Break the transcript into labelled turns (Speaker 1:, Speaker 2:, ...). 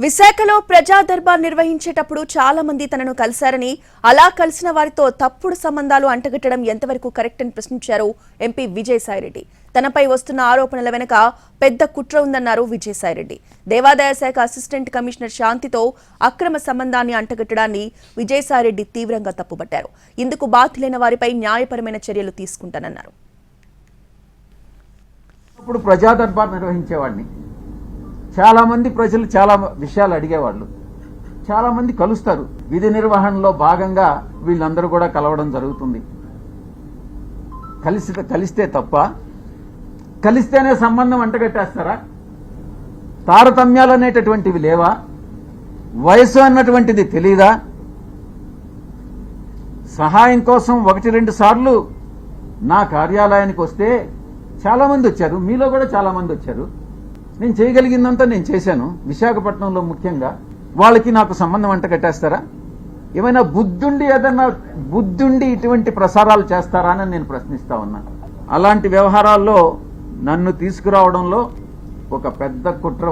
Speaker 1: విశాఖలో ప్రజా దర్బార్ నిర్వహించేటప్పుడు చాలా మంది తనను కలిశారని, అలా కలిసిన వారితో తప్పుడు సంబంధాలు అంటగట్టడం ఎంతవరకు కరెక్ట్ అని ప్రశ్నించారు ఎంపీ విజయసాయిరెడ్డి. తనపై వస్తున్న ఆరోపణల వెనుక పెద్ద కుట్ర ఉందన్నారు విజయసాయిరెడ్డి. దేవాదాయ శాఖ అసిస్టెంట్ కమిషనర్ శాంతితో అక్రమ సంబంధాన్ని అంటగట్టడాన్ని విజయసాయిరెడ్డి తీవ్రంగా తప్పుపట్టారు. ఇందుకు బాధ్యులైన వారిపై న్యాయపరమైన చర్యలు తీసుకుంటానన్నారు.
Speaker 2: ఇప్పుడు ప్రజా దర్బార్ నిర్వహించేవాడిని. చాలా మంది ప్రజలు చాలా విషయాలు అడిగేవాళ్ళు. చాలా మంది కలుస్తారు. విధి నిర్వహణలో భాగంగా వీళ్ళందరూ కూడా కలవడం జరుగుతుంది. కలిస్తే తప్ప, కలిస్తేనే సంబంధం అంటగట్టేస్తారా? తారతమ్యాలు అనేటటువంటివి లేవా? వయసు అన్నటువంటిది తెలీదా? సహాయం కోసం 1-2 సార్లు నా కార్యాలయానికి వస్తే చాలా మంది వచ్చారు. మీలో కూడా చాలా మంది వచ్చారు. నేను చేయగలిగిందంతా నేను చేశాను. విశాఖపట్నంలో ముఖ్యంగా వాళ్ళకి నాకు సంబంధం అంట కట్టేస్తారా? ఏమైనా బుద్ధుండి ఇటువంటి ప్రసారాలు చేస్తారా అని నేను ప్రశ్నిస్తా ఉన్నా. అలాంటి వ్యవహారాల్లో నన్ను తీసుకురావడంలో ఒక పెద్ద కుట్ర